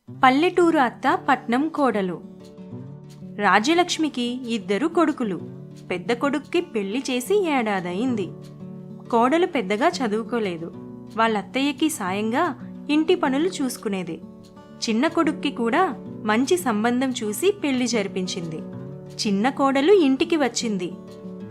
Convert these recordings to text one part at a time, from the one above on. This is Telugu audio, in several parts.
పల్లెటూరు అత్త పట్నం కోడలు. రాజ్యలక్ష్మికి 2 కొడుకులు. పెద్ద కొడుక్కి పెళ్లి చేసి ఏడాదయింది. కోడలు పెద్దగా చదువుకోలేదు. వాళ్ళత్తయ్యకి సాయంగా ఇంటి పనులు చూసుకునేది. చిన్న కొడుక్కి కూడా మంచి సంబంధం చూసి పెళ్లి జరిపించింది. చిన్న కోడలు ఇంటికి వచ్చింది.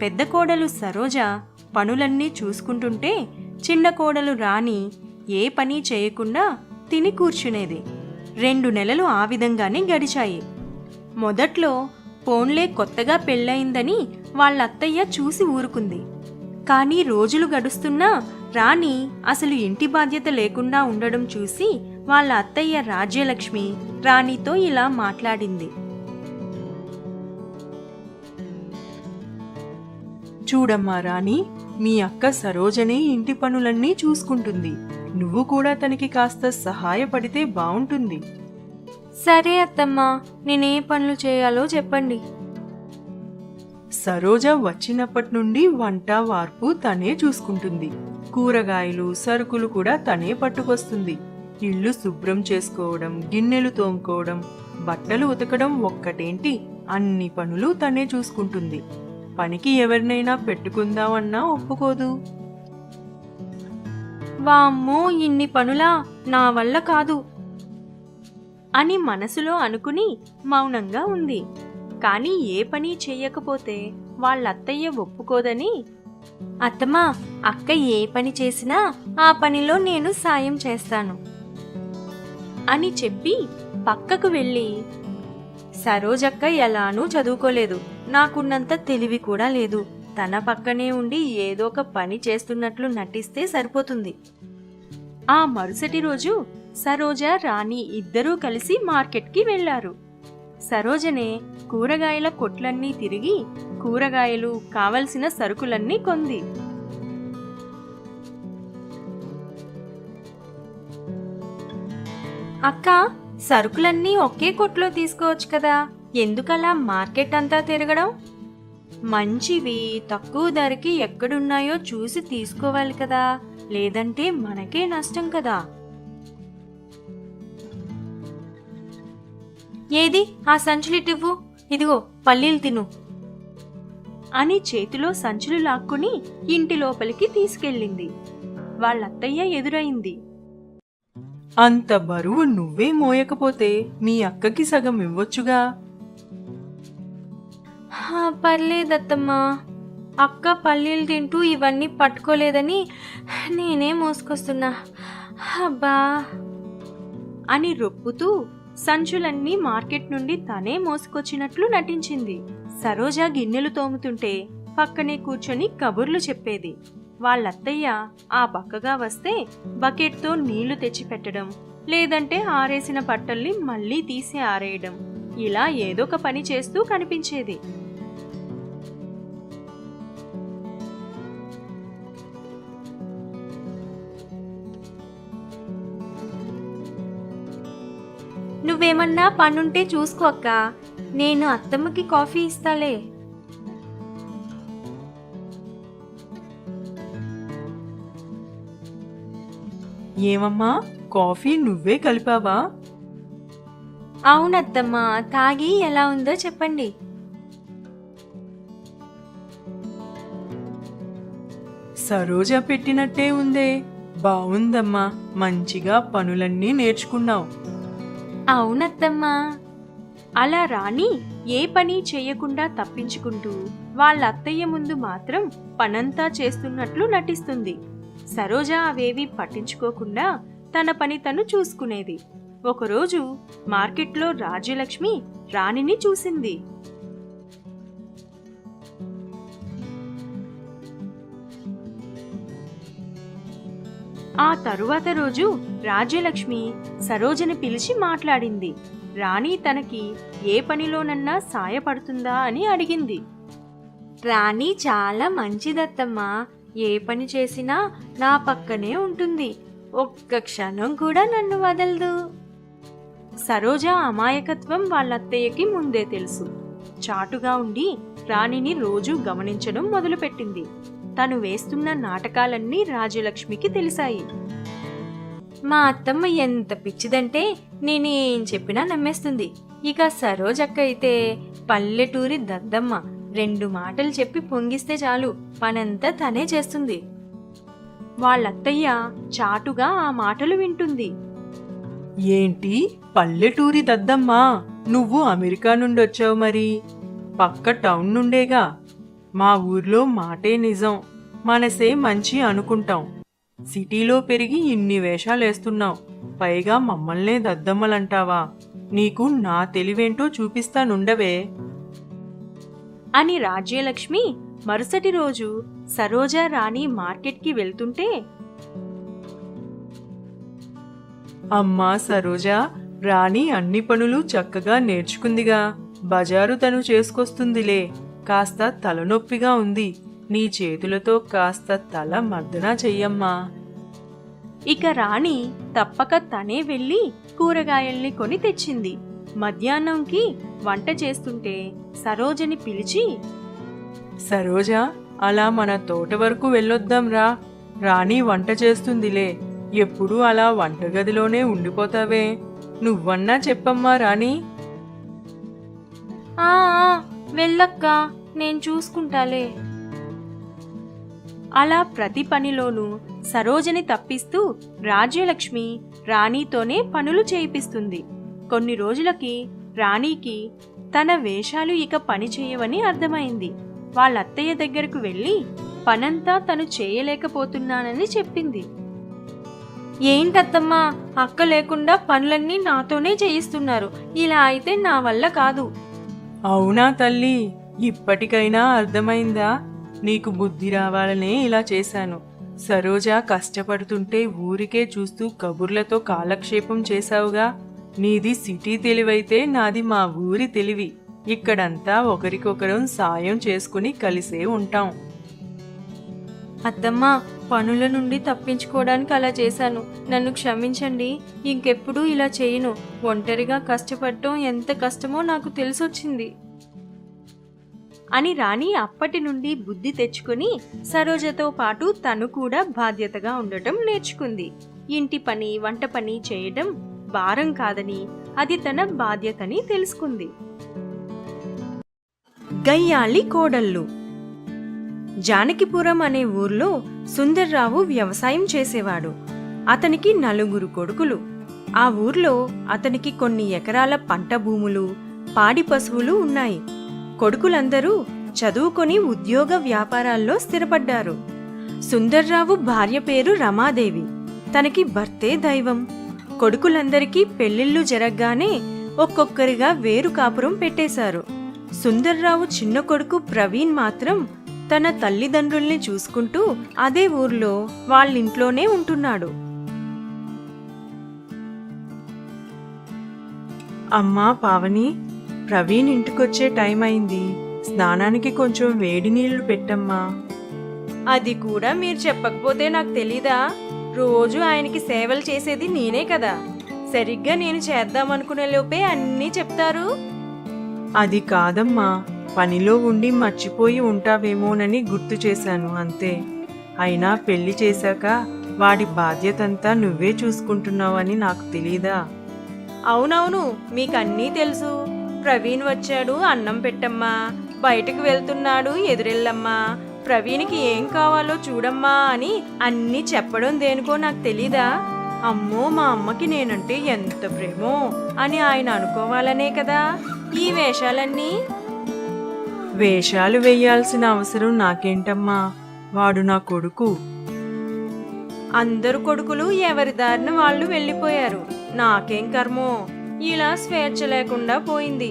పెద్ద కోడలు సరోజ పనులన్నీ చూసుకుంటుంటే చిన్న కోడలు రాణి ఏ పని చేయకుండా తిని కూర్చునేది. 2 నెలలు ఆ విధంగానే గడిచాయి. మొదట్లో పోన్లే కొత్తగా పెళ్ళయిందని వాళ్ళత్తయ్య చూసి ఊరుకుంది. కానీ రోజులు గడుస్తున్నా రాణి అసలు ఇంటి బాధ్యత లేకుండా ఉండడం చూసి వాళ్ళ అత్తయ్య రాజ్యలక్ష్మి రాణితో ఇలా మాట్లాడింది. చూడమ్మా రాణి, మీ అక్క సరోజనే ఇంటి పనులన్నీ చూసుకుంటుంది. నువ్వు కూడా తనకి కాస్త సహాయపడితే బావుంటుంది. సరే అత్తమ్మా, నేనే పనులు చేయాలో చెప్పండి. సరోజ వచ్చినప్పటి నుండి వంట వార్పు తనే చూసుకుంటుంది. కూరగాయలు సరుకులు కూడా తనే పట్టుకొస్తుంది. ఇల్లు శుభ్రం చేసుకోవడం, గిన్నెలు తోముకోవడం, బట్టలు ఉతకడం ఒక్కటేంటి అన్ని పనులు తనే చూసుకుంటుంది. పనికి ఎవరినైనా పెట్టుకుందామన్నా ఒప్పుకోదు. వామ్మో, ఇన్ని పనులా, నా వల్ల కాదు అని మనసులో అనుకుని మౌనంగా ఉంది. కాని ఏ పని చెయ్యకపోతే వాళ్ళత్తయ్య ఒప్పుకోదని, అత్తమ్మా, అక్క ఏ పని చేసినా ఆ పనిలో నేను సాయం చేస్తాను అని చెప్పి పక్కకు వెళ్ళి, సరోజక్క ఎలానూ చదువుకోలేదు, నాకున్నంత తెలివి కూడా లేదు, తన పక్కనే ఉండి ఏదో ఒక పని చేస్తున్నట్లు నటిస్తే సరిపోతుంది. ఆ మరుసటి రోజు సరోజ రాణి 2 కలిసి మార్కెట్కి వెళ్లారు. సరోజనే కూరగాయల కొట్లన్నీ తిరిగి కూరగాయలు కావలసిన సరుకులన్నీ కొంది. అక్క, సరుకులన్నీ ఒకే కొట్లో తీసుకోవచ్చు కదా, ఎందుకలా మార్కెట్ అంతా తిరగడం? మంచివి తక్కువ ధరకి ఎక్కడున్నాయో చూసి తీసుకోవాలి కదా, లేదంటే మనకే నష్టం కదా. ఏది ఆ సంచులిటివ్వు, ఇదిగో పల్లీలు తిను అని చేతిలో సంచులు లాక్కుని ఇంటి లోపలికి తీసుకెళ్ళింది. వాళ్ళత్తయ్య ఎదురైంది. అంత బరువు నువ్వే మోయకపోతే మీ అక్కకి సగం ఇవ్వొచ్చుగా. పర్లేదత్తమ్మా, అక్క పల్లీలు తింటూ ఇవన్నీ పట్టుకోలేదని నేనే మోసుకొస్తున్నా, అబ్బా అని రొప్పుతూ సంచులన్నీ మార్కెట్ నుండి తనే మోసుకొచ్చినట్లు నటించింది. సరోజ గిన్నెలు తోముతుంటే పక్కనే కూర్చొని కబుర్లు చెప్పేది. వాళ్ళత్తయ్య ఆ పక్కగా వస్తే బకెట్తో నీళ్లు తెచ్చిపెట్టడం, లేదంటే ఆరేసిన బట్టల్ని మళ్లీ తీసి ఆరేయడం, ఇలా ఏదొక పని చేస్తూ కనిపించేది. నువ్వేమన్నా పనుంటే చూసుకో అక్క, నేను అత్తమ్మకి కాఫీ ఇస్తాలే. ఏమమ్మా, కాఫీ నువ్వే కలిపావా? అవునత్తమ్మా, తాగి ఎలా ఉందో చెప్పండి. సరోజ పెట్టినట్టే ఉందే, బావుందమ్మా, మంచిగా పనులన్నీ నేర్చుకున్నావు. అవునత్తమ్మా. అలా రాణి ఏ పని చేయకుండా తప్పించుకుంటూ వాళ్ళ అత్తయ్య ముందు మాత్రం పనంతా చేస్తున్నట్లు నటిస్తుంది. సరోజ అవేవి పట్టించుకోకుండా తన పని తను చూసుకునేది. ఒకరోజు మార్కెట్లో రాజ్యలక్ష్మి రాణిని చూసింది. ఆ తరువాత రోజు రాజ్యలక్ష్మి సరోజని పిలిచి మాట్లాడింది. రాణి తనకి ఏ పనిలోనన్నా సాయపడుతుందా అని అడిగింది. రాణి చాలా మంచిదత్తమ్మా, ఏ పని చేసినా నా పక్కనే ఉంటుంది, ఒక్క క్షణం కూడా నన్ను వదలదు. సరోజ అమాయకత్వం వాళ్ళత్తయ్యకి ముందే తెలుసు. చాటుగా ఉండి రాణిని రోజూ గమనించడం మొదలుపెట్టింది. తను వేస్తున్న నాటకాలన్నీ రాజ్యలక్ష్మికి తెలిసాయి. మా అత్తమ్మ ఎంత పిచ్చిదంటే నేనేం చెప్పినా నమ్మేస్తుంది. ఇక సరోజక్క అయితే పల్లెటూరి దద్దమ్మ, 2 మాటలు చెప్పి పొంగిస్తే చాలు పనంతా తనే చేస్తుంది. వాళ్ళత్తయ్య చాటుగా ఆ మాటలు వింటుంది. ఏంటి పల్లెటూరి దద్దమ్మా, నువ్వు అమెరికా నుండి వచ్చావు మరి? పక్క టౌన్ నుండేగా. మా ఊర్లో మాటే నిజం, మనసే మంచి అనుకుంటాం. సిటీలో పెరిగి ఇన్ని వేషాలేస్తున్నావు, పైగా మమ్మల్నే దద్దమ్మలంటావా? నీకు నా తెలివేంటో చూపిస్తానుండవే అని రాజ్యలక్ష్మి మరుసటి రోజు సరోజ రాణి మార్కెట్కి వెళ్తుంటే, అమ్మా సరోజ, రాణి అన్ని పనులు చక్కగా నేర్చుకుందిగా, బజారు తను చేసుకొస్తుందిలే. కాస్త తలనొప్పిగా ఉంది, నీ చేతులతో కాస్త తల మర్దన చెయ్యమ్మా. ఇక రాణి తప్పక తనే వెళ్ళి కూరగాయల్ని కొని తెచ్చింది. మధ్యాహ్నంకి వంట చేస్తుంటే సరోజని పిలిచి, సరోజ, అలా మన తోట వరకు వెళ్ళొద్దాంరా. రాణి వంట చేస్తుందిలే, ఎప్పుడూ అలా వంటగదిలోనే ఉండిపోతావే. నువ్వన్నా చెప్పమ్మా రాణి. ఆ వెళ్ళక్కా, నేను చూసుకుంటాలే. అలా ప్రతి పనిలోనూ సరోజని తప్పిస్తూ రాజ్యలక్ష్మి రాణితోనే పనులు చేయిపిస్తుంది. కొన్ని రోజులకి రాణికి తన వేషాలు ఇక పని చేయవని అర్థమైంది. వాళ్ళత్తయ్య దగ్గరకు వెళ్ళి పనంతా తను చేయలేకపోతున్నానని చెప్పింది. ఏంటత్తమ్మా, అక్క లేకుండా పనులన్నీ నాతోనే చేయిస్తున్నారు, ఇలా అయితే నా వల్ల కాదు. అవునా తల్లి, ఇప్పటికైనా అర్థమైందా? నీకు బుద్ధి రావాలనే ఇలా చేశాను. సరోజ కష్టపడుతుంటే ఊరికే చూస్తూ కబుర్లతో కాలక్షేపం చేశావుగా. నీది సిటీ తెలివైతే నాది మా ఊరి తెలివి. ఇక్కడంతా ఒకరికొకరం సాయం చేసుకుని కలిసే ఉంటాం. అత్తమ్మా, పనుల నుండి తప్పించుకోవడానికి అలా చేశాను, నన్ను క్షమించండి. ఇంకెప్పుడు ఇలా చేయను. ఒంటరిగా కష్టపడటం ఎంత కష్టమో నాకు తెలిసొచ్చింది అని రాణి అప్పటి నుండి బుద్ధి తెచ్చుకుని సరోజతో పాటు తను కూడా బాధ్యతగా ఉండటం నేర్చుకుంది. ఇంటి పని, వంట పని చేయడం భారం కాదని, అది తన బాధ్యతని తెలుసుకుంది. గయ్యాళి కోడళ్ళు. జానకిపురం అనే ఊర్లో సుందర్రావు వ్యవసాయం చేసేవాడు. అతనికి 4 కొడుకులు. ఆ ఊర్లో అతనికి కొన్ని ఎకరాల పంట భూములు, పాడి పశువులు ఉన్నాయి. కొడుకులందరూ చదువుకొని ఉద్యోగ వ్యాపారాల్లో స్థిరపడ్డారు. సుందర్రావు భార్య పేరు రమాదేవి. తనకి భర్తే దైవం. కొడుకులందరికీ పెళ్లిళ్లు జరగ్గానే ఒక్కొక్కరిగా వేరు కాపురం పెట్టేశారు. సుందర్రావు చిన్న కొడుకు ప్రవీణ్ మాత్రం తన తల్లిదండ్రుల్ని చూసుకుంటూ అదే ఊర్లో వాళ్ళింట్లోనే ఉంటున్నాడు. అమ్మా పావని, ప్రవీణ్ ఇంటికొచ్చే టైం అయింది. స్నానానికి కొంచెం వేడి నీళ్లు పెట్టమ్మా. అది కూడా మీరు చెప్పకపోతే నాకు తెలీదా? రోజు ఆయనకి సేవలు చేసేది నేనే కదా. సరిగ్గా నేను చేద్దామనుకునే లోపే అన్నీ చెప్తారు. అది కాదమ్మా, పనిలో ఉండి మర్చిపోయి ఉంటావేమోనని గుర్తు చేశాను అంతే. అయినా పెళ్లి చేశాక వాడి బాధ్యతంతా నువ్వే చూసుకుంటున్నావని నాకు తెలీదా? అవునవును, మీకన్నీ తెలుసు. ప్రవీణ్ వచ్చాడు, అన్నం పెట్టమ్మా. బయటకు వెళ్తున్నాడు, ఎదురెళ్ళమ్మా. ప్రవీణ్కి ఏం కావాలో చూడమ్మా అని అన్నీ చెప్పడం దేనికో నాకు తెలీదా? అమ్మో, మా అమ్మకి నేనంటే ఎంత ప్రేమో అని ఆయన అనుకోవాలనే కదా ఈ వేషాలన్నీ. వేషాలు వేయాల్సిన అవసరం నాకేంటమ్మా? వాడు నా కొడుకు. అందరు కొడుకులు ఎవరి దారిన వాళ్ళు వెళ్ళిపోయారు. నాకేం కర్మో, ఇలా స్వేచ్ఛ లేకుండా పోయింది.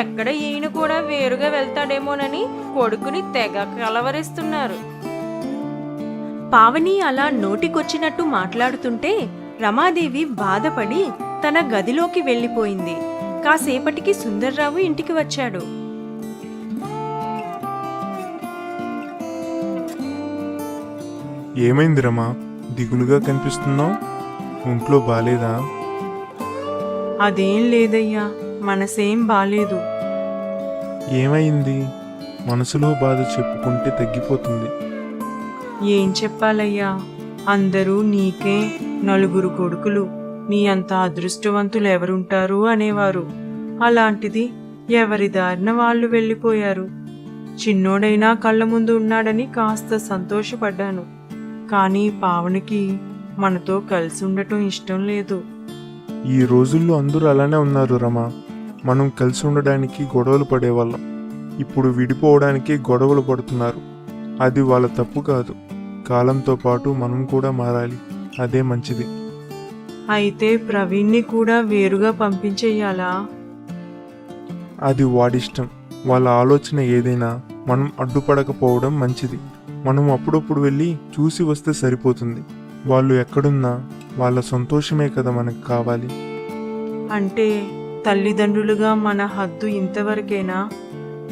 ఎక్కడ ఈయన కూడా వేరుగా వెళ్తాడేమోనని కొడుకుని తెగ కలవరిస్తున్నారు. పావని అలా నోటికొచ్చినట్టు మాట్లాడుతుంటే రమాదేవి బాధపడి తన గదిలోకి వెళ్ళిపోయింది. కాసేపటికి సుందర్రావు ఇంటికి వచ్చాడు. ఏమైంది రమా, దిగులుగా కనిపిస్తున్నావు? ఒంట్లో బాలేదా? అదేం లేదయ్యా, మనసేం బాలేదు. ఏమైంది? మనసులో బాధ చెప్పుకుంటే తగ్గిపోతుంది. ఏం చెప్పాలయ్యా, అందరూ నీకే నలుగురు కొడుకులు, నీ అంత అదృష్టవంతులు ఎవరుంటారు అనేవారు. అలాంటిది ఎవరి దారిన వాళ్ళు వెళ్ళిపోయారు. చిన్నోడైనా కళ్ళ ముందు ఉన్నాడని కాస్త సంతోషపడ్డాను. కానీ పావనికి మనతో కలిసి ఉండటం ఇష్టం లేదు. ఈ రోజుల్లో అందరూ అలానే ఉన్నారు రమా. మనం కలిసి ఉండడానికి గొడవలు పడేవాళ్ళం. ఇప్పుడు విడిపోవడానికి గొడవలు పడుతున్నారు. అది వాళ్ళ తప్పు కాదు. కాలంతో పాటు మనం కూడా మారాలి. అదే మంచిది. అయితే ప్రవీణ్ని కూడా వేరుగా పంపించేయాలా? అది వాడిష్టం. వాళ్ళ ఆలోచన ఏదైనా మనం అడ్డుపడకపోవడం మంచిది. మనం అప్పుడప్పుడు వెళ్ళి చూసి వస్తే సరిపోతుంది. వాళ్ళు ఎక్కడున్నా వాళ్ళ సంతోషమే కదా మనకు కావాలి. అంటే తల్లిదండ్రులుగా మన హద్దు ఇంతవరకేనా?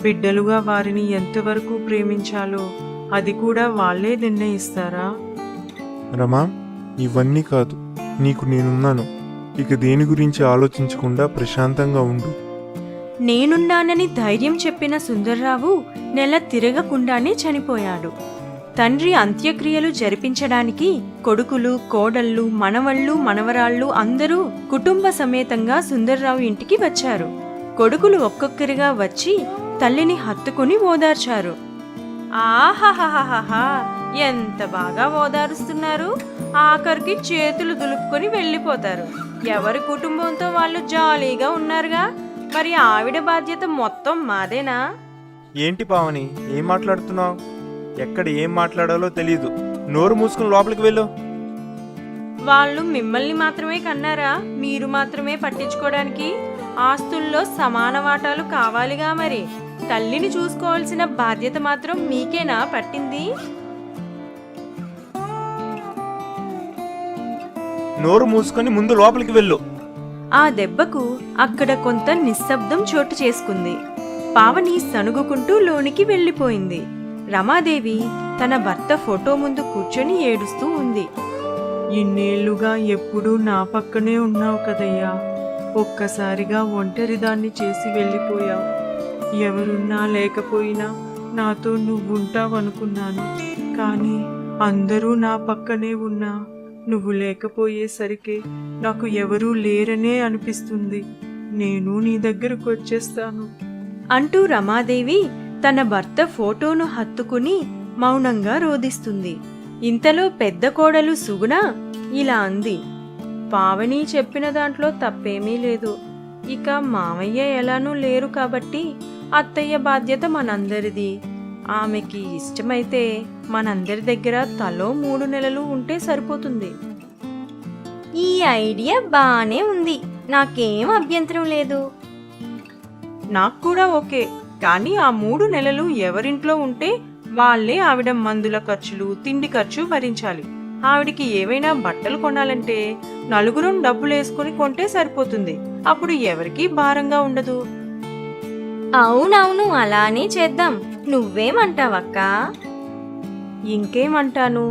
బిడ్డలుగా వారిని ఎంతవరకు ప్రేమించాలో అది కూడా వాళ్ళే నిర్ణయిస్తారా? రమా, ఇవన్నీ కాదు. నీకు నేనున్నాను. ఇక దేని గురించి ఆలోచించకుండా ప్రశాంతంగా ఉండు. నేనున్నానని ధైర్యం చెప్పిన సుందర్రావు నెల తిరగకుండానే చనిపోయాడు. తండ్రి అంత్యక్రియలు జరిపించడానికి కొడుకులు, కోడళ్ళు, మనవళ్ళు, మనవరాళ్ళు అందరూ కుటుంబ సమేతంగా సుందర్రావు ఇంటికి వచ్చారు. కొడుకులు ఒక్కొక్కరిగా వచ్చి తల్లిని హత్తుకుని ఓదార్చారు. ఆహాహాహాహా, ఎంత బాగా ఓదారుస్తున్నారు. ఆఖరికి చేతులు దులుపుకొని వెళ్ళిపోతారు. ఎవరి కుటుంబంతో వాళ్ళు జాలీగా ఉన్నారుగా. మరి ఆవిడ బాధ్యత మొత్తం మాదేనా? ఏంటి పావని, ఏం మాట్లాడుతున్నావు? ఎక్కడ ఏం మాట్లాడాలో తెలీదు. నోరు మూసుకుని లోపలికి వెళ్ళు. వాళ్ళు మిమ్మల్ని మాత్రమే కన్నారా? మీరు మాత్రమే పట్టించుకోవడానికి? ఆస్తుల్లో సమాన వాటాలు కావాలిగా. మరి తల్లిని చూసుకోవాల్సిన బాధ్యత మాత్రం మీకేనా పట్టింది? నోరు మూసుకొని ముందు లోపలికి వెళ్ళు. ఆ దెబ్బకు అక్కడ కొంత నిశ్శబ్దం చోటు చేసుకుంది. పావని సణుగుకుంటూ లోనికి వెళ్ళిపోయింది. రమాదేవి తన భర్త ఫోటో ముందు కూర్చొని ఏడుస్తూ ఉంది. ఇన్నేళ్లుగా ఎప్పుడూ నా పక్కనే ఉన్నావు కదయ్యా. ఒక్కసారిగా ఒంటరిదాన్ని చేసి వెళ్ళిపోయావు. ఎవరున్నా లేకపోయినా నాతో నువ్వుంటావనుకున్నాను. కానీ అందరూ నా పక్కనే ఉన్నా నువ్వు లేకపోయేసరికి నాకు ఎవరూ లేరనే అనిపిస్తుంది. నేను నీ దగ్గరకు వచ్చేస్తాను అంటూ రమాదేవి తన భర్త ఫోటోను హత్తుకుని మౌనంగా రోదిస్తుంది. ఇంతలో పెద్ద కోడలు సుగుణ ఇలా అంది. పావని చెప్పిన దాంట్లో తప్పేమీ లేదు. ఇక మామయ్య ఎలానూ లేరు కాబట్టి అత్తయ్య బాధ్యత మనందరిది. ఆమెకి ఇష్టమైతే మనందరి దగ్గర తలో 3 నెలలు ఉంటే సరిపోతుంది. ఈ ఐడియా బానే ఉంది. నాకేం అభ్యంతరం లేదు. నాకు కూడా ఓకే. కానీ ఆ 3 నెలలు ఎవరింట్లో ఉంటే వాళ్ళే ఆవిడ మందుల ఖర్చులు, తిండి ఖర్చు భరించాలి. ఆవిడికి ఏవైనా బట్టలు కొనాలంటే నలుగురం డబ్బులేసుకుని కొంటే సరిపోతుంది. అప్పుడు ఎవరికీ భారంగా ఉండదు. అవునవును, అలానే చేద్దాం. నువ్వేమంటావక్కా? ఇంకేమంటాను.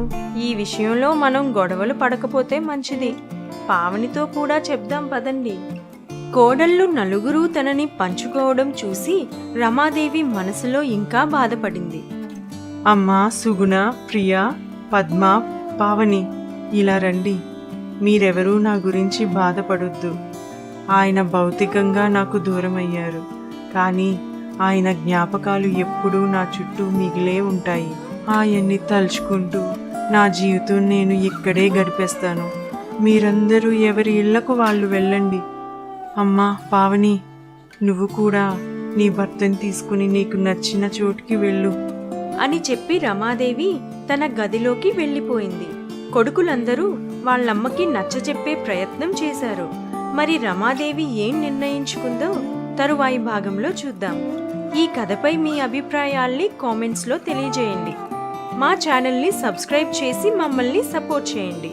ఈ విషయంలో మనం గొడవలు పడకపోతే మంచిది. పావనితో కూడా చెప్దాం పదండి. కోడళ్ళు నలుగురు తనని పంచుకోవడం చూసి రమాదేవి మనసులో ఇంకా బాధపడింది. అమ్మా సుగుణ, ప్రియా, పద్మ, పావని, ఇలా రండి. మీరెవరూ నా గురించి బాధపడొద్దు. ఆయన భౌతికంగా నాకు దూరమయ్యారు. కానీ ఆయన జ్ఞాపకాలు ఎప్పుడూ నా చుట్టూ మిగిలే ఉంటాయి. ఆయన్ని తలుచుకుంటూ నా జీవితం నేను ఇక్కడే గడిపేస్తాను. మీరందరూ ఎవరి ఇళ్లకు వాళ్ళు వెళ్ళండి. అమ్మా పావని, నువ్వు కూడా నీ భర్తని తీసుకుని నీకు నచ్చిన చోటుకి వెళ్ళు అని చెప్పి రమాదేవి తన గదిలోకి వెళ్ళిపోయింది. కొడుకులందరూ వాళ్ళమ్మకి నచ్చచెప్పే ప్రయత్నం చేశారు. మరి రమాదేవి ఏం నిర్ణయించుకుందో తరువాయి భాగంలో చూద్దాం. ఈ కథపై మీ అభిప్రాయాల్ని కామెంట్స్లో తెలియజేయండి. మా ఛానల్ని సబ్స్క్రైబ్ చేసి మమ్మల్ని సపోర్ట్ చేయండి.